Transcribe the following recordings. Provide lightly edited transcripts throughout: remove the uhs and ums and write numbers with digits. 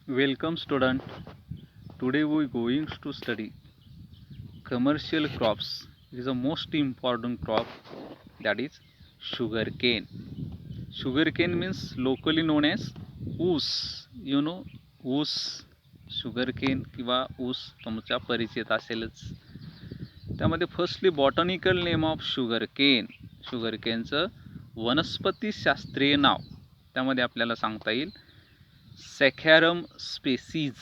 Welcome student. Today we going to study commercial crops. It is the most important crop, that is sugarcane. Sugarcane means locally known as ऊस. ऊस, sugarcane किंवा ऊस तुमच्या परिचित असेलच. त्यामध्ये फर्स्टली बॉटनिकल नेम ऑफ शुगरकेनचं वनस्पतीशास्त्रीय नाव त्यामध्ये आपल्याला सांगता येईल Saccharum species.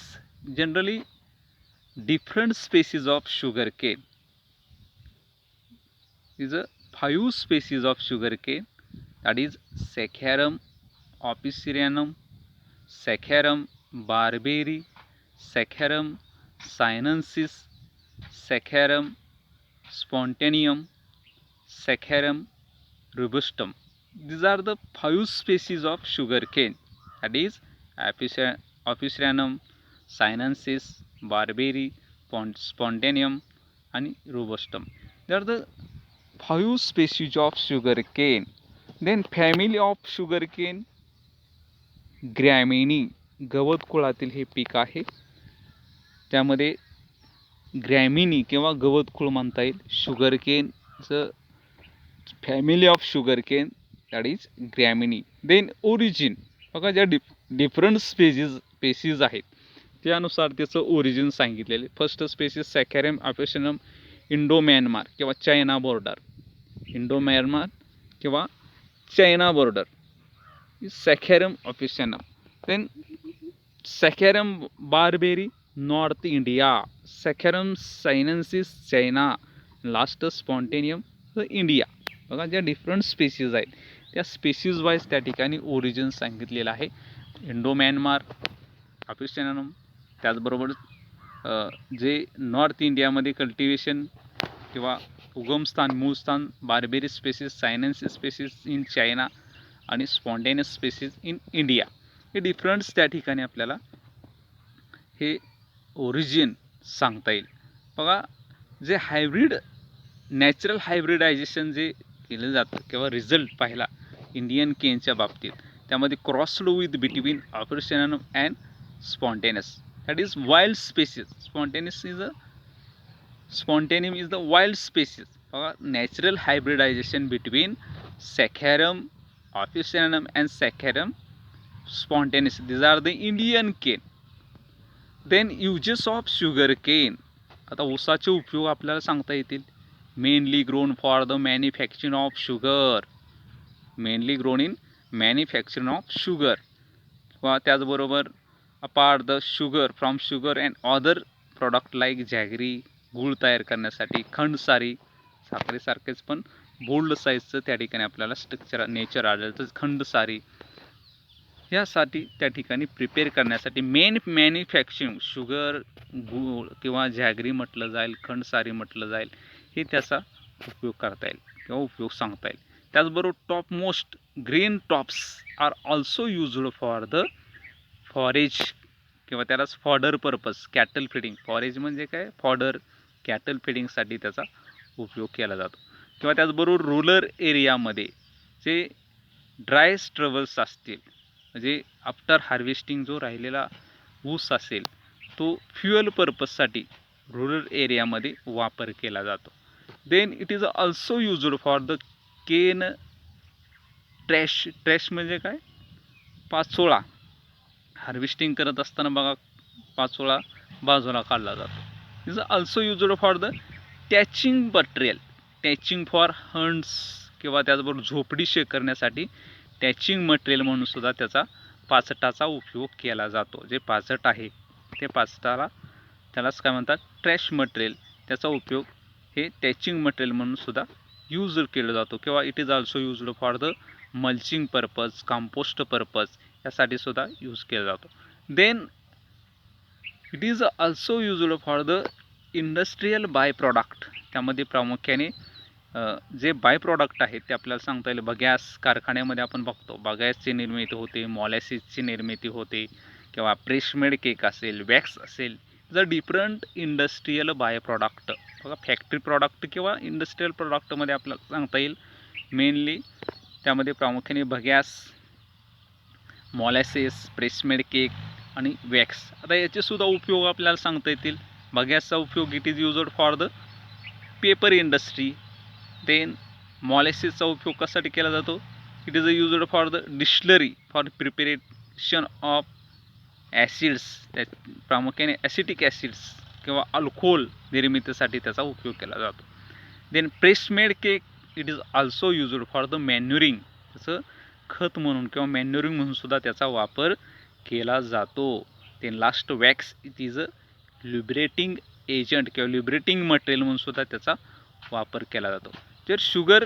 Generally different species of sugarcane is a 5 species of sugarcane, that is Saccharum officinarum, Saccharum barberry, Saccharum sinensis, Saccharum spontaneum, Saccharum robustum. These are the 5 species of sugarcane, that is officinarum, sinensis, barberry, spontaneum and robustum. They are the 5 species of sugarcane. Then family of sugarcane, ग्रॅमिनी, गवत कुळातील हे पीक आहे. त्यामध्ये ग्रॅमिनी किंवा गवतकुळ म्हणता येईल. शुगरकेनचं family of sugarcane, that is Gramineae. Then origin, बघा ज्या डिफरंट स्पेसीज आहेत त्यानुसार त्याचं ओरिजिन सांगितलेले. First species Saccharum officinarum Indo Myanmar किंवा चायना बॉर्डर, इंडो म्यानमार किंवा China border Saccharum officinarum. Then Saccharum barberi North India, Saccharum sinensis China, last spontaneum India. बघा ज्या डिफरंट स्पेसीज आहेत त्या स्पेसीज वाईज त्या ठिकाणी ओरिजिन सांगितलेलं आहे. इंडो म्यानमार ऑफिशिनम, त्याचबरोबर जे नॉर्थ इंडियामध्ये कल्टिवेशन किंवा उगमस्थान मूळस्थान barberry species, सायनेन्सिस species in China आणि स्पॉन्टेनियस स्पेसीस इन इंडिया. हे डिफरंट्स त्या ठिकाणी आपल्याला हे ओरिजिन सांगता येईल. बघा जे हायब्रिड नॅचरल हायब्रिडायझेशन जे केलं जातं किंवा रिझल्ट पाहिला इंडियन केनच्या बाबतीत, त्यामध्ये crossed with between officinarum and spontaneous, that is wild species. Spontaneum is the wild species. बघा natural hybridization between Saccharum officinarum and Saccharum spontaneous, these are the Indian cane. Then uses of sugar cane, आता ऊसाचे उपयोग आपल्याला सांगता येतील. Mainly grown for the manufacturing of sugar, mainly grown in manufacturing of sugar. किंवा त्याचबरोबर apart the sugar from sugar and other product like jaggery, गूळ तयार करण्यासाठी, खंडसारी, साखरेसारखेच पण बोल्ड साईजचं त्या ठिकाणी आपल्याला स्ट्रक्चर नेचर आढळतं. खंडसारी यासाठी त्या ठिकाणी प्रिपेअर करण्यासाठी मेन मॅन्युफॅक्चरिंग शुगर, गूळ किंवा जॅगरी म्हटलं जाईल, खंडसारी म्हटलं जाईल, हे त्याचा उपयोग करता येईल किंवा उपयोग सांगता येईल. त्याचबरोबर top most green tops are also used for the forage किंवा त्यालाच fodder purpose, cattle feeding. Forage म्हणजे काय, फॉडर, कॅटल फिडिंगसाठी त्याचा उपयोग केला जातो. किंवा त्याचबरोबर रूरल एरियामध्ये जे ड्राय स्ट्रबल्स असतील, म्हणजे आफ्टर हार्वेस्टिंग जो राहिलेला ऊस असेल तो फ्युअल पर्पजसाठी रूरल एरियामध्ये वापर केला जातो. Then it is also used for the cane trash. Trash म्हणजे काय, पाचोळा. हार्वेस्टिंग करत असताना बघा पाचोळा बाजूला काढला जातो. Is also used for the thatching material, thatching for huts किंवा त्याचबरोबर झोपडी शेकरण्यासाठी टॅचिंग मटेरियल म्हणून सुद्धा त्याचा पाचटाचा उपयोग केला जातो. जे पाचट आहे ते पाचटाला त्यालाच काय म्हणतात, ट्रॅश मटेरियल. त्याचा उपयोग हे टॅचिंग मटेरियल म्हणून सुद्धा यूज केला जातो. किंवा it is also used for the mulching purpose, compost purpose, यासाठी सुद्धा यूज केला जातो. Then it is also used for the industrial by product. त्यामध्ये प्रामुख्याने जे बाय प्रॉडक्ट आहेत ते आपल्याला सांगता येईल. बगॅस कारखान्यामध्ये आपण बघतो बगॅसची निर्मिती होते, मॉलॅसिसची निर्मिती होते, किंवा प्रेशमेड केक असेल, वॅक्स असेल. जर डिफरंट इंडस्ट्रियल बाय प्रॉडक्ट, बघा फॅक्टरी प्रॉडक्ट किंवा इंडस्ट्रियल प्रॉडक्टमध्ये आपल्याला सांगता येईल मेनली त्यामध्ये प्रामुख्याने बगॅस, मॉलॅसिस, प्रेशमेड केक, आणि वॅक्स. आता याचे सुद्धा उपयोग आपल्याला सांगता येतील. बगॅसचा उपयोग it is used for the paper industry. Then मॉलेसिसचा उपयोग कशासाठी केला जातो? It is used for the distillery for preparation of acids, प्रामुख्याने ॲसिटिक ॲसिड्स किंवा अल्कोहोल निर्मितीसाठी त्याचा उपयोग केला जातो. Then प्रेसमेड cake it is also used for the मॅन्युरिंग, त्याचं खत म्हणून किंवा मॅन्युरिंग म्हणून सुद्धा त्याचा वापर केला जातो. Then last wax it is a lubricating agent किंवा ल्युब्रेटिंग मटेरियल म्हणून सुद्धा त्याचा वापर केला जातो. तर sugar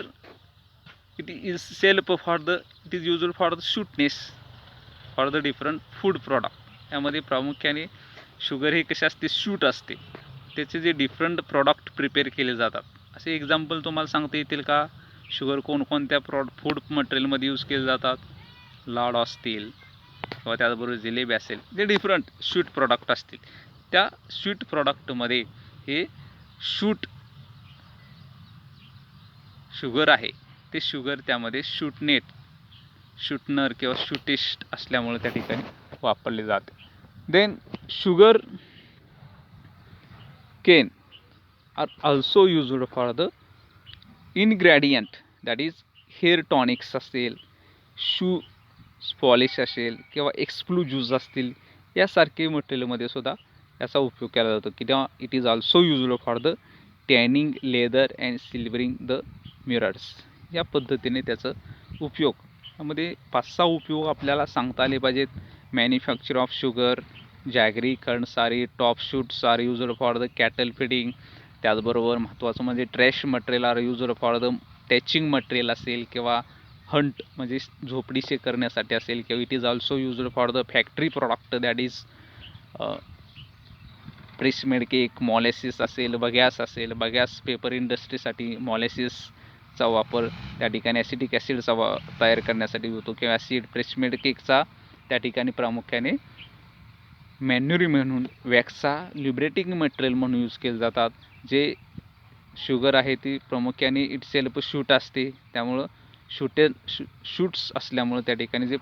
it is self for the it is used for the sweetness for the different food product. यामध्ये प्रामुख्याने शुगर हे कसे असते, स्वीट असते, त्याचे जे डिफरंट प्रॉडक्ट प्रिपेअर केले जातात. असे एक्झाम्पल तुम्हाला सांगता येतील का? शुगर कोणकोणत्या फूड मटेरियलमध्ये यूज केले जातात? लाडू असतील किंवा त्याचबरोबर जिलेबी असेल, जे डिफरंट स्वीट प्रॉडक्ट असतील, त्या स्वीट प्रॉडक्टमध्ये हे शुगर आहे, ते शुगर त्यामध्ये शूटनर किंवा शूटिस्ट असल्यामुळे त्या ठिकाणी वापरले जाते. Then sugar cane are also used for the ingredient, that is hair tonics असेल, शू पॉलिश असेल किंवा एक्सप्लू ज्यूस असतील, यासारखे मटेरियलमध्ये सुद्धा याचा उपयोग केला जातो. किंवा it is also used for the tanning leather and silvering the mirrors. या पद्धतीने त्याचा उपयोग, यामध्ये 5-6 उपयोग आपल्याला सांगता आले पाहिजेत. Manufacture of sugar, jaggery, khandsari, top shoots are used for the cattle feeding. त्याचबरोबर महत्त्वाचं म्हणजे trash material are used for the thatching material असेल किंवा हंट म्हणजे झोपडीशे करण्यासाठी असेल, किंवा it is also used for the factory product, that is press mud cake, molasses असेल, बगॅस पेपर इंडस्ट्रीसाठी मॉलेसिसचा वापर त्या ठिकाणी ॲसिटिक ॲसिडचा तयार करण्यासाठी होतो, किंवा ॲसिड प्रेसमेड केकचा त्या ठिकाणी प्रामुख्याने मॅन्युरी म्हणून, वॅक्सचा ल्युब्रेटिंग मटेरियल म्हणून यूज केले जातात. जे शुगर आहे ती प्रामुख्याने इट सेल्फ शूट असते, त्यामुळं शूट्स असल्यामुळे त्या ठिकाणी जे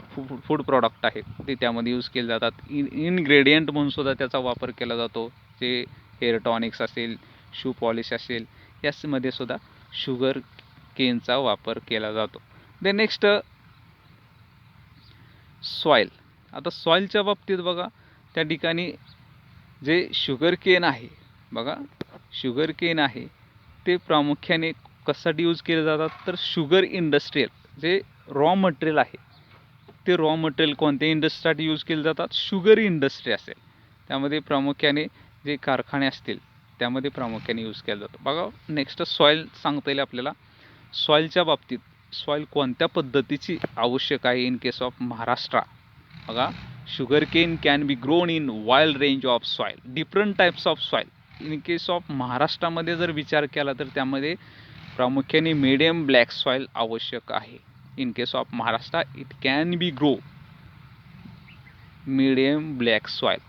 फूड प्रॉडक्ट आहेत ते त्यामध्ये यूज केले जातात. इनग्रेडियंट म्हणून सुद्धा त्याचा वापर केला जातो. जे हेअर टॉनिक्स असेल, शू पॉलिश असेल, यामध्ये सुद्धा शुगर केनचा वापर केला जातो. The next soil. आता सॉईलच्या बाबतीत बघा, त्या ठिकाणी जे शुगर केन आहे बघा, शुगर केन आहे ते प्रामुख्याने कशासाठी यूज केले जातात? तर शुगर इंडस्ट्रियल जे रॉ मटेरियल आहे ते रॉ मटेरियल कोणत्या इंडस्ट्रीसाठी यूज केले जातात? शुगर इंडस्ट्री असेल त्यामध्ये प्रामुख्याने जे कारखाने असतील त्यामध्ये प्रामुख्याने यूज केला जातो. बघा नेक्स्ट सॉईल सांगता येईल आपल्याला. सॉईलच्या बाबतीत सॉईल कोणत्या पद्धतीची आवश्यक आहे इन केस ऑफ महाराष्ट्र? बघा, sugar Kane can be grown in wild range of soil, different types of soil. In case of महाराष्ट्रामध्ये जर विचार केला तर त्यामध्ये प्रामुख्याने मीडियम ब्लॅक सॉईल आवश्यक आहे. In case of Maharashtra it can be grow medium black soil,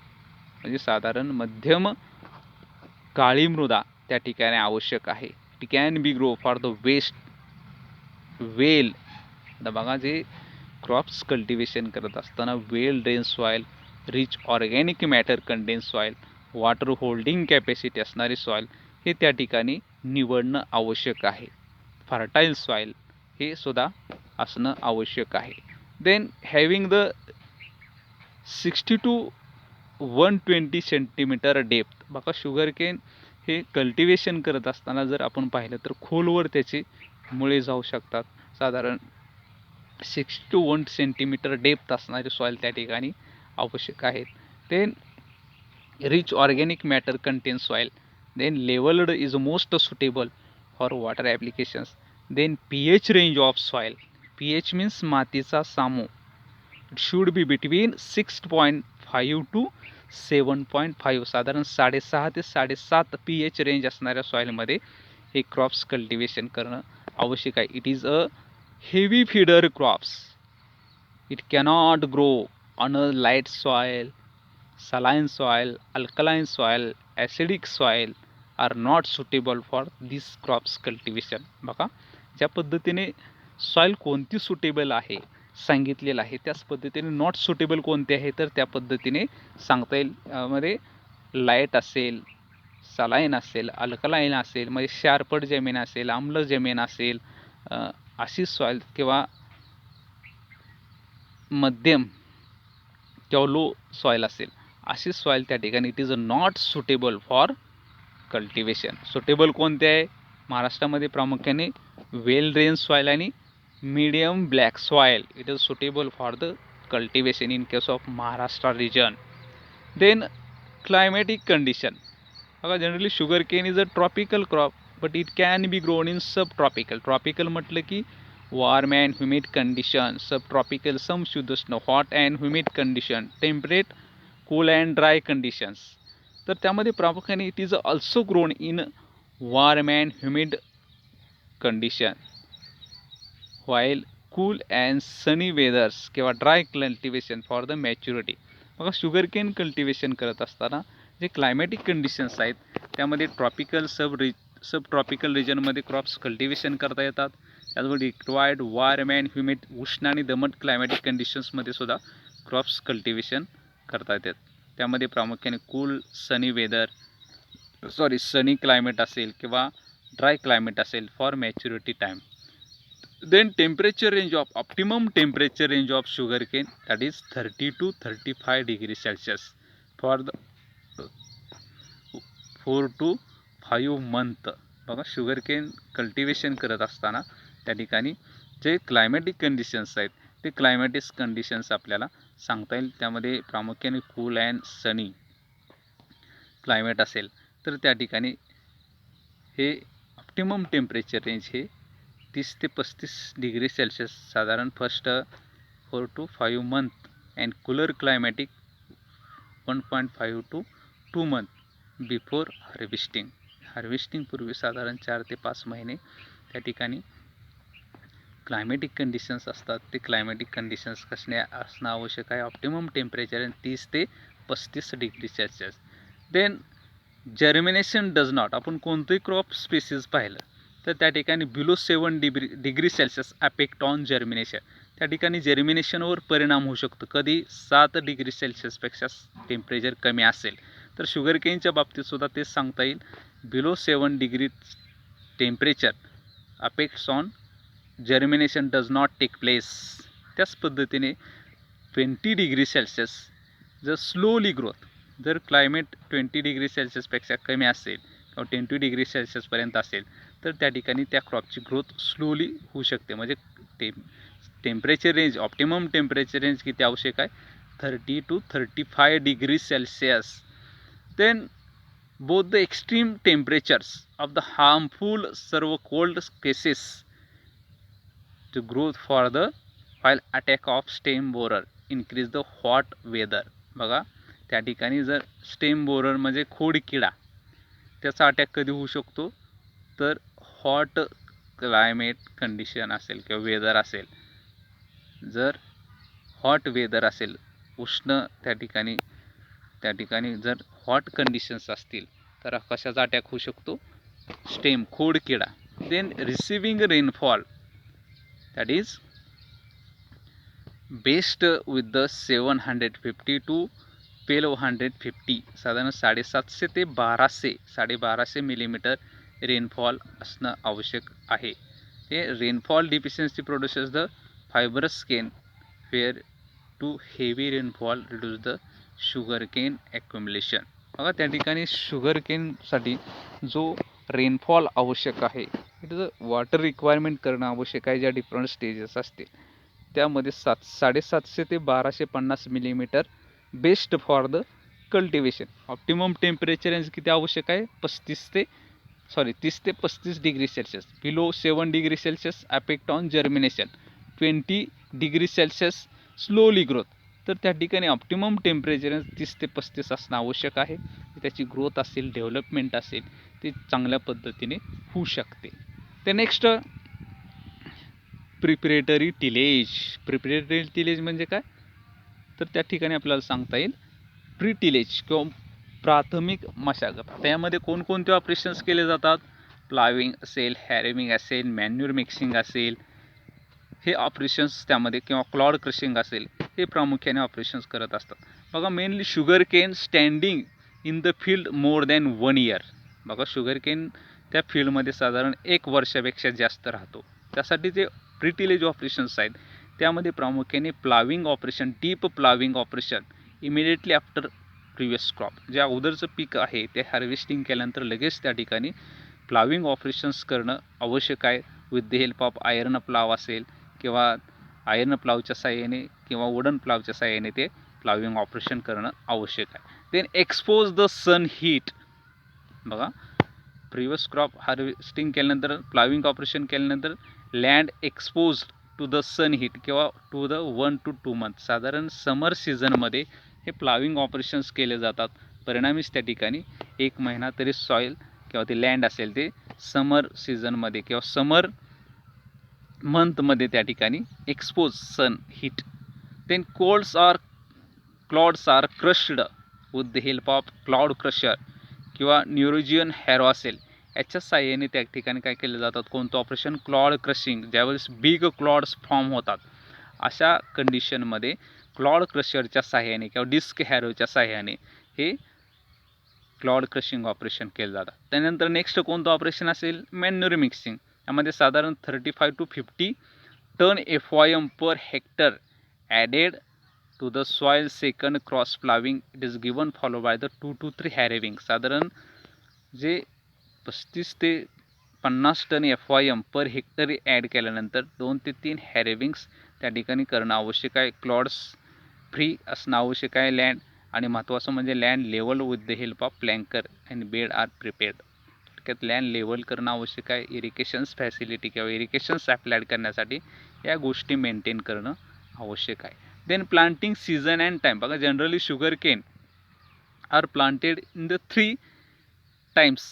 म्हणजे साधारण मध्यम काळी मृदा त्या ठिकाणी आवश्यक आहे. It can be grow for the well. आता बघा, जे क्रॉप्स कल्टिवेशन करत असताना well drain soil, rich organic matter content soil, water holding capacity असणारी सॉईल हे त्या ठिकाणी निवडणं आवश्यक आहे. फर्टाईल सॉईल हे सुद्धा असणं आवश्यक आहे. Then having the 60 to 120 centimetre depth. बघा, शुगर केन हे कल्टिवेशन करत असताना जर आपण पाहिलं तर खोलवर त्याची मुळे जाऊ शकतात. साधारण 60 to 1 सेंटीमीटर डेप्थ असणारे सॉईल त्या ठिकाणी आवश्यक आहेत. Then rich organic matter content soil, then levelled is most suitable for water applications. Then pH range of soil, pH means मातीचा सामू, it should be between 6.5 to 7.5, साधारण 6.5 ते 7.5 pH रेंज असणाऱ्या सॉईलमध्ये हे क्रॉप्स कल्टिवेशन करणं आवश्यक आहे. It is a heavy feeder crops, it cannot grow on a light soil, saline soil, alkaline soil, acidic soil are not suitable for this crops cultivation. बघा, ज्या पद्धतीने सॉईल कोणती suitable आहे सांगितलेलं आहे. त्याच पद्धतीने नॉट सुटेबल कोणते आहे तर त्या पद्धतीने सांगता येईल. मध्ये लाईट असेल, सलाईन असेल, अल्कलाईन असेल, म्हणजे शार्पट जमीन असेल, आम्ल जमीन असेल, अशी सॉईल किंवा मध्यम किंवा लो सॉईल असेल, अशी सॉईल त्या ठिकाणी it is not suitable for cultivation. Suitable कोणते आहे महाराष्ट्रामध्ये? प्रामुख्याने वेल ड्रेन सॉईल आणि medium black soil. It is suitable for the cultivation in case of Maharashtra region. Then climatic condition. बघा, generally sugar cane is a tropical crop but it can be grown in sub tropical. Tropical म्हटलं की warm and humid condition, sub tropical समशीतोष्ण hot and humid condition, temperate cool and dry conditions. तर त्यामध्ये प्रामुख्याने it is also grown in warm and humid condition while cool and sunny weathers किंवा dry cultivation for the maturity. बघा, sugar cane cultivation करत असताना जे climatic conditions आहेत त्यामध्ये ट्रॉपिकल सब ट्रॉपिकल रिजनमध्ये क्रॉप्स कल्टिवेशन करता येतात. त्याचबरोबर रिक्वायर्ड वॉर्म अँड ह्युमिड उष्ण आणि दमट क्लायमॅटिक कंडिशन्समध्ये सुद्धा क्रॉप्स कल्टिवेशन करता येतात. त्यामध्ये प्रामुख्याने कूल सनी क्लायमेट असेल किंवा ड्राय क्लायमेट असेल for maturity time. Then temperature range of optimum temperature range of sugarcane, that is 30 to 35 degrees Celsius for the 4 to 5 month. बघा, शुगरकेन कल्टिवेशन करत असताना त्या ठिकाणी जे क्लायमॅटिक कंडिशन्स आहेत ते क्लायमॅटिक कंडिशन्स आपल्याला सांगता येईल. त्यामध्ये प्रामुख्याने कूल अँड सनी क्लायमेट असेल तर त्या ठिकाणी हे ऑप्टिमम टेम्परेचर रेंज हे 30 ते 35 डिग्री सेल्सिअस साधारण first 4 to 5 month and cooler climatic 1.5 to 2 month before harvesting. हार्वेस्टिंगपूर्वी साधारण 4 ते 5 महिने त्या ठिकाणी क्लायमॅटिक कंडिशन्स असतात. ते क्लायमॅटिक कंडिशन्स कसणे असणं आवश्यक आहे. ऑप्टिमम टेम्परेचर 30 ते 35 degree Celsius. Then germination does not. आपण कोणतंही क्रॉप स्पेसिस पाहिलं तर त्या ठिकाणी below 7 degree Celsius affect on germination. त्या ठिकाणी जर्मिनेशनवर परिणाम होऊ शकतो. कधी 7 डिग्री सेल्सिअसपेक्षा टेम्परेचर कमी असेल तर शुगर केनच्या बाबतीत सुद्धा तेच सांगता येईल. Below 7 degree temperature affects on germination does not take place. त्याच पद्धतीने 20 डिग्री सेल्सिअस जर स्लोली ग्रोथ, जर क्लायमेट 20 डिग्री सेल्सिअसपेक्षा कमी असेल किंवा 20 डिग्री सेल्सिअसपर्यंत असेल तर त्या ठिकाणी त्या क्रॉपची ग्रोथ स्लोली होऊ शकते. म्हणजे temperature range, optimum temperature range किती आवश्यक आहे? 30 to 35 degree Celsius. Then both the extreme temperatures of the harmful सर्व cold cases to growth for the while attack of stem borer increase the hot weather. बघा, त्या ठिकाणी जर stem borer म्हणजे खोडकिडा, त्याचा अटॅक कधी होऊ शकतो तर हॉट क्लायमेट कंडिशन असेल किंवा वेदर असेल. जर हॉट वेदर असेल, उष्ण त्या ठिकाणी जर हॉट कंडिशन्स असतील तर कशाचा अटॅक होऊ शकतो? स्टेम, खोडकिडा. Then receiving rainfall that is best with the 750 to 1250, साधारण 750 ते 1250 मिलीमीटर रेनफॉल असणं आवश्यक आहे. हे rainfall deficiency produces the fibrous cane fair to heavy rainfall reduce the sugar cane accumulation. बघा, त्या ठिकाणी शुगर केनसाठी जो रेनफॉल आवश्यक आहे, इट इज वॉटर रिक्वायरमेंट करणं आवश्यक आहे. ज्या डिफरंट स्टेजेस असतील त्यामध्ये 750 ते 1250 millimetre best for the cultivation. Optimum temperature range किती आवश्यक आहे? 30 ते 35 degree Celsius. Below 7 degree Celsius affect on germination, 20 degree Celsius slowly growth. तर त्या ठिकाणी ऑप्टिमम टेम्परेचर रेंज 30 ते 35 असणं आवश्यक आहे. त्याची ग्रोथ असेल, डेव्हलपमेंट असेल, ते चांगल्या पद्धतीने होऊ शकते. ते next preparatory tillage. Preparatory tillage म्हणजे काय तर त्या ठिकाणी आपल्याला सांगता येईल प्री टिलेज किंवा प्राथमिक मशागत. त्यामध्ये कोणकोणते ऑपरेशन्स केले जातात? प्लाविंग असेल, हॅरेमिंग असेल, मॅन्युअर मिक्सिंग असेल, हे ऑपरेशन्स त्यामध्ये किंवा क्लॉड क्रशिंग असेल हे प्रामुख्याने ऑपरेशन्स करत असतात. बघा mainly sugar cane standing in the field more than 1 year. बघा शुगर केन त्या फील्डमध्ये साधारण 1 वर्षापेक्षा जास्त राहतो. त्यासाठी जे प्रिटिलेज ऑपरेशन्स आहेत त्यामध्ये प्रामुख्याने ploughing operation, deep ploughing operation immediately after previous crop, जे अगोदरचं पीक आहे ते हार्वेस्टिंग केल्यानंतर लगेच त्या ठिकाणी प्लाविंग ऑपरेशन्स करणं आवश्यक आहे. With the help of iron plough असेल किंवा आयर्न प्लावच्या साहाय्याने किंवा वुडन प्लावच्या साहाय्याने ते प्लाविंग ऑपरेशन करणं आवश्यक आहे. Then expose the sun heat. बघा प्रिव्हियस क्रॉप हार्वेस्टिंग केल्यानंतर प्लाविंग ऑपरेशन केल्यानंतर land expose to the sun heat किंवा टू द 1 to 2 मंथ, साधारण समर सीझनमध्ये हे प्लाविंग ऑपरेशन्स केले जातात. परिणामीच त्या ठिकाणी 1 महिना तरी सॉईल किंवा ते लँड असेल ते समर सीझनमध्ये किंवा समर मंथमध्ये त्या ठिकाणी expose sun heat. Then clods are crushed with the help of clod crusher किंवा न्यूरोजियन हॅरो असेल याच्या साहाय्याने त्या ठिकाणी काय केलं जातात, कोणतं ऑपरेशन, क्लॉड क्रशिंग. ज्यावेळेस बिग क्लॉड्स फॉर्म होतात अशा कंडिशनमध्ये क्लॉड क्रशरच्या साहाय्याने किंवा डिस्क हॅरोच्या साहाय्याने हे क्लॉड क्रशिंग ऑपरेशन केलं जातं. त्यानंतर नेक्स्ट कोणतं ऑपरेशन असेल, मॅन्युअर मिक्सिंग. यामध्ये साधारण 35 to 50 ton FYM per hectare added to the soil. Second cross ploughing it is given follow by the 2 to 3 harrowing. साधारण जे 35 ते 50 ton FYM per hectare add केल्यानंतर 2 ते 3 हॅरेविंग्स त्या ठिकाणी करणं आवश्यक आहे. क्लॉड्स फ्री असणं आवश्यक आहे. लँड आणि महत्त्वाचं म्हणजे land level with the help of planker and bed are prepared. थोडक्यात लँड लेवल करणं आवश्यक आहे. इरिगेशन्स फॅसिलिटी किंवा इरिगेशन्स अप्लाइड करण्यासाठी या गोष्टी मेंटेन करणं आवश्यक आहे. Then planting season and time. बघा generally sugar cane are planted in the 3 times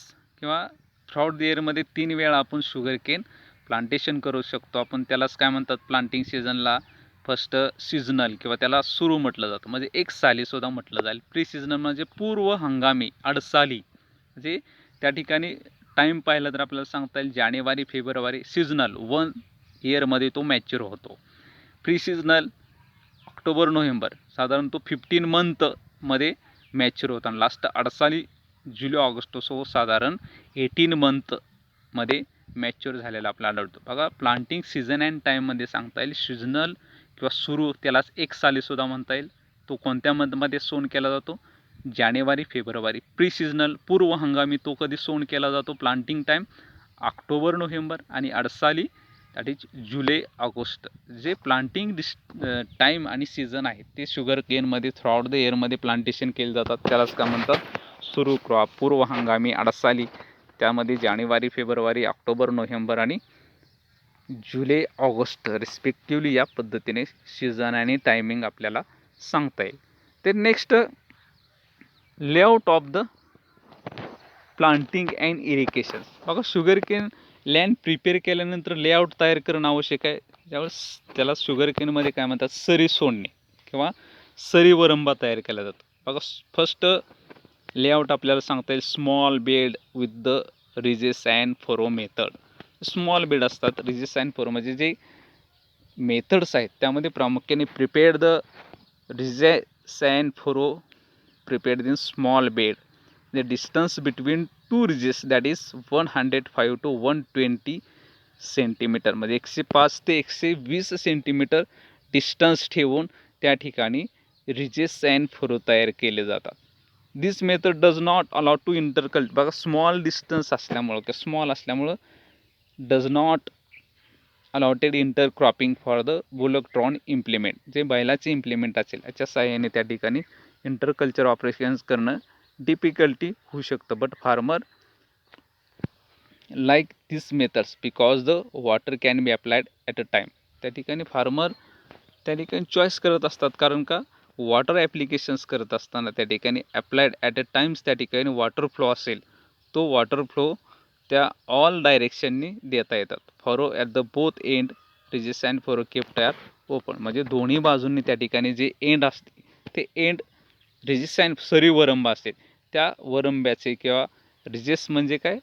किंवा थ्रूआउट द इयरमध्ये 3 वेळा आपण शुगर केन प्लांटेशन करू शकतो. आपण त्यालाच काय म्हणतात, प्लांटिंग सीझनला फर्स्ट सीझनल किंवा त्याला सुरू म्हटलं जातं, म्हणजे एक सालीसुद्धा म्हटलं जाईल. प्री सीझनल म्हणजे पूर्व हंगामी, अडसाली. म्हणजे त्या ठिकाणी टाईम पाहिलं तर आपल्याला सांगता येईल जानेवारी फेब्रुवारी. सीझनल 1 इयरमध्ये तो मॅच्युअर होतो. प्री सीझनल ऑक्टोबर नोव्हेंबर, साधारण तो 15 मंथमध्ये मॅच्युअर होतो. आणि लास्ट अडसाली जुलै ऑगस्ट, सो साधारण 18 मंथमध्ये मॅच्युअर झालेला आपल्याला आढळतो. बघा प्लांटिंग सीझन अँड टाईममध्ये सांगता येईल सीझनल किंवा सुरू, त्यालाच एक सालीसुद्धा म्हणता येईल. तो कोणत्या मंथमध्ये सोन केला जातो, जानेवारी फेब्रुवारी. प्री सीझनल पूर्व हंगामी तो कधी सोन केला जातो, प्लांटिंग टाईम ऑक्टोबर नोव्हेंबर. आणि अडसाली दॅट इज जुलै ऑगस्ट. जे प्लांटिंग टाईम आणि सीझन आहे ते शुगर केनमध्ये थ्रूआउट द इयरमध्ये प्लांटेशन केले जातात. त्यालाच काय म्हणतात, सुरू क्रॉप, पूर्व हंगामी, अडसाली. त्यामध्ये जानेवारी फेब्रुवारी, ऑक्टोबर नोव्हेंबर आणि जुलै ऑगस्ट रिस्पेक्टिवली या पद्धतीने सीझन आणि टायमिंग आपल्याला सांगता येईल. ते next layout of the planting and irrigation. बघा शुगर केन लँड प्रिपेअर केल्यानंतर लेआउट तयार करणं आवश्यक आहे. त्यावेळेस त्याला शुगर केनमध्ये काय म्हणतात, सरी सोडणे किंवा सरी वरंबा तयार केला जातो. बघा फर्स्ट लेआउट आपल्याला सांगता येईल small bed with the ridges and furrow method. Small bed असतात, रिजेस अँड फरो म्हणजे जे मेथड्स आहेत त्यामध्ये प्रामुख्याने prepared the ridges and furrow prepared in small bed. The distance between 2 ridges that is 105 to 120 centimetre, म्हणजे 105 ते 120 centimetre distance ठेवून त्या ठिकाणी रिजेस अँड फरो तयार केले जातात. This method does not allow to intercult. बघा स्मॉल डिस्टन्स असल्यामुळं किंवा स्मॉल असल्यामुळं does not allotted intercropping for the bullock drawn implement. जे बैलाचे इम्प्लिमेंट असेल याच्या सहाय्याने त्या ठिकाणी इंटरकल्चर ऑपरेशन्स करणं डिफिकल्टी होऊ शकतं. But farmer like this methods because the water can be applied at a time. त्या ठिकाणी फार्मर त्या ठिकाणी चॉईस करत असतात, कारण का वॉटर ॲप्लिकेशन्स करत असताना त्या ठिकाणी अप्लाइड ॲट अ टाईम्स त्या ठिकाणी वॉटर फ्लो असेल तो वॉटर फ्लो त्या ऑल डायरेक्शननी देता येतात. Furrow at the both end ridges and furrow kept are open. म्हणजे दोन्ही बाजूंनी त्या ठिकाणी जे एंड असते ते एंड रिजेस अँड सरी वरंबा असेल त्या वरंब्याचे किंवा रिजेस म्हणजे काय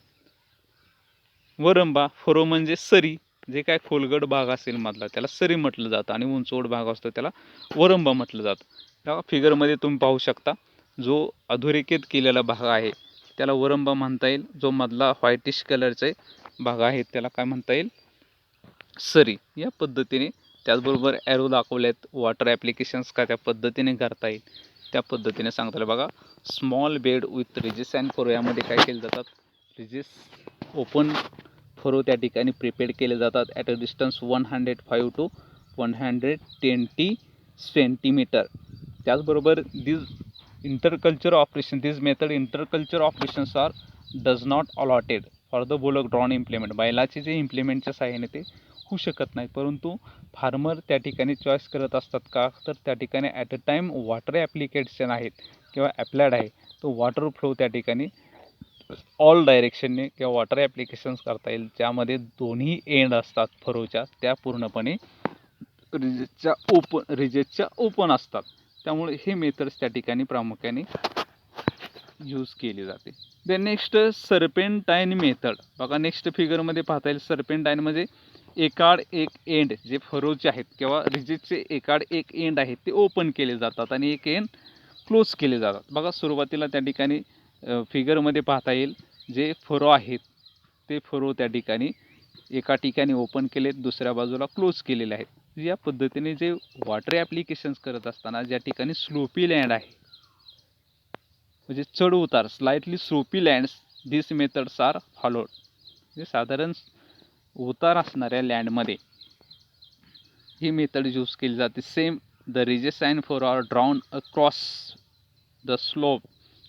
वरंबा, फरो म्हणजे सरी, जे काय खोलगट भाग असेल मधला त्याला सरी म्हटलं जातं आणि उंचवट भाग असतो त्याला वरंबा म्हटलं जातं. तेव्हा फिगरमध्ये तुम्ही पाहू शकता जो अधोरेखित केलेला भाग आहे त्याला वरंबा म्हणता येईल. जो मधला व्हाईटिश कलरचे भाग आहेत त्याला काय म्हणता येईल, सरी. या पद्धतीने त्याचबरोबर ॲरो दाखवल्यात वॉटर ॲप्लिकेशन्स का त्या पद्धतीने करता येईल त्या पद्धतीने सांगता येईल. बघा small bed with ridges and furrow यामध्ये काय केले जातात, रिजेस ओपन फरो त्या ठिकाणी प्रिपेअर केले जातात at a distance 105 to 120 centimetre. त्याचबरोबर interculture operations are does not allotted for the bullock drawn implement. बैलाचे जे इम्प्लिमेंटच्या सहाय्याने ते होऊ शकत नाही, परंतु फार्मर त्या ठिकाणी चॉईस करत असतात का, तर त्या ठिकाणी at a time water application आहेत किंवा ॲप्लाइड आहे तो वॉटर फ्लो त्या ठिकाणी ऑल डायरेक्शनने किंवा वॉटर ॲप्लिकेशन्स करता येईल. ज्यामध्ये दोन्ही एंड असतात फरोच्या त्या पूर्णपणे रिजेसच्या ओपन असतात. त्यामुळे हे मेथड्स त्या ठिकाणी प्रामुख्याने यूज केली जाते. The next serpentine method. बघा नेक्स्ट फिगरमध्ये पाहता येईल सर्पेंटाईन म्हणजे एकाड एक एंड जे फरोचे आहेत किंवा रिजेसचे एकाड एक एंड आहेत ते ओपन केले जातात आणि एक एंड क्लोज केले जातात. बघा सुरुवातीला त्या ठिकाणी फिगरमध्ये पाहता येईल जे फरो आहेत ते फरो त्या ठिकाणी एका ठिकाणी ओपन केलेत, दुसऱ्या बाजूला क्लोज केलेले आहेत. या पद्धतीने जे वॉटर ॲप्लिकेशन्स करत असताना ज्या ठिकाणी स्लोपी लँड आहे म्हणजे चढ उतार स्लाइटली स्लोपी लँड्स दिस मेथड्स आर फॉलोड. म्हणजे साधारण उतार असणाऱ्या लँडमध्ये ही मेथड यूज केली जाते. Same the ridges and furrow are drawn across the slope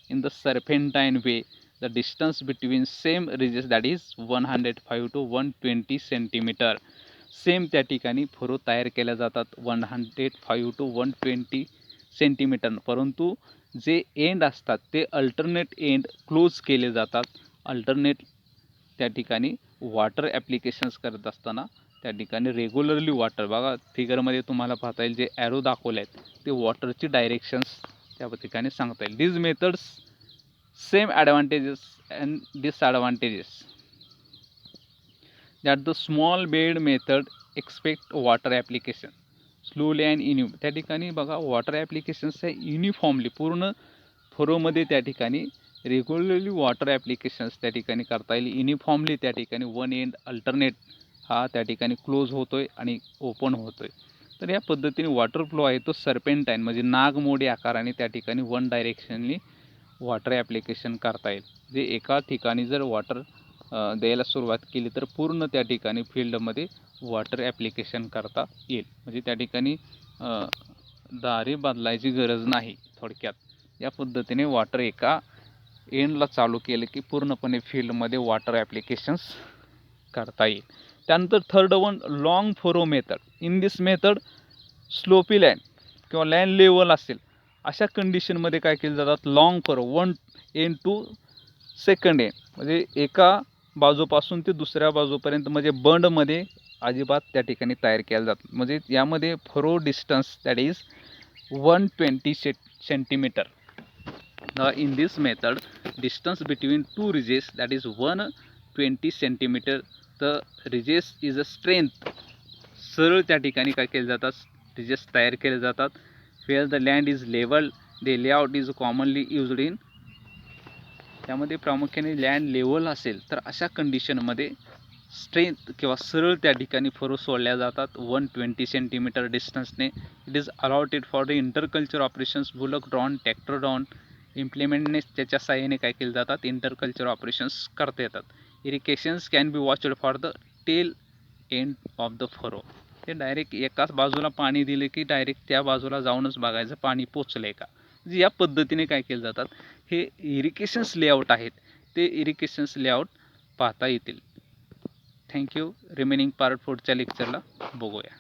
in the serpentine way. The distance between same ridges that is 105 to 120 centimetre. Same त्या ठिकाणी furrow तयार केल्या जातात 105 to 120 सेंटीमीटर, परंतु जे एंड असतात ते अल्टरनेट एंड क्लोज केले जातात. अल्टरनेट त्या ठिकाणी वॉटर ॲप्लिकेशन्स करत असताना त्या ठिकाणी रेग्युलरली वॉटर, बघा फिगरमध्ये तुम्हाला पाहता येईल जे ॲरो दाखवले आहेत ते वॉटरची डायरेक्शन्स त्या ठिकाणी सांगता येईल. these methods same advantages and disadvantages that the small bed method expect water application slowly and त्या ठिकाणी बघा वॉटर ॲप्लिकेशन्स हे युनिफॉर्मली पूर्ण फरोमध्ये त्या ठिकाणी रेग्युलरली वॉटर ॲप्लिकेशन्स त्या ठिकाणी करता येईल. युनिफॉर्मली त्या ठिकाणी वन एंड अल्टरनेट हा त्या ठिकाणी क्लोज होतोय आणि ओपन होतोय. तर या पद्धतीने वॉटर फ्लो आहे तो सर्पेंटाईन म्हणजे नागमोडी आकाराने त्या ठिकाणी वन डायरेक्शनली वॉटर ॲप्लिकेशन करता येईल. जे एका ठिकाणी जर वॉटर द्यायला सुरुवात केली तर पूर्ण त्या ठिकाणी फील्डमध्ये वॉटर ॲप्लिकेशन करता येईल. म्हणजे त्या ठिकाणी दारी बदलायची गरज नाही. थोडक्यात या पद्धतीने वॉटर एका एंडला चालू केलं की पूर्णपणे फील्डमध्ये वॉटर ॲप्लिकेशन्स करता येईल. त्यानंतर third one long furrow method. In this method slopy land किंवा लँड लेवल असेल अशा कंडिशनमध्ये काय केलं जातात long furrow one end to second end म्हणजे एका बाजूपासून ते दुसऱ्या बाजूपर्यंत म्हणजे बंडमध्ये अजिबात त्या ठिकाणी तयार केल्या जातात. म्हणजे यामध्ये furrow distance that is 120 centimetre. In this method distance between two ridges that is 120 centimetre. The ridges is a strength. सरळ त्या ठिकाणी काय केले जातात रिजेस तयार केले जातात. Where the land is level the layout is commonly used in. त्यामध्ये प्रामुख्याने लँड लेवल असेल तर अशा कंडिशनमध्ये स्ट्रेंथ किंवा सरळ त्या ठिकाणी फरो सोडल्या जातात 120 सेंटीमीटर डिस्टन्सने. It is allotted for the interculture operations. Bullock drawn, tractor drawn इम्प्लिमेंटने त्याच्या साहाय्याने काय केले जातात इंटरकल्चर ऑपरेशन्स करता येतात. Irrigations can be watched for the tail end of the furrow. ते डायरेक्ट एकाच बाजूला पाणी दिले की डायरेक्ट त्या बाजूला जाऊनच बघायचं पाणी पोचलंय का. म्हणजे या पद्धतीने काय केलं जातात हे इरिगेशन्स लेआउट आहेत ते इरिगेशन्स लेआउट पाहता येतील. थँक्यू. रिमेनिंग पार्ट पुढच्या लेक्चरला बघूया.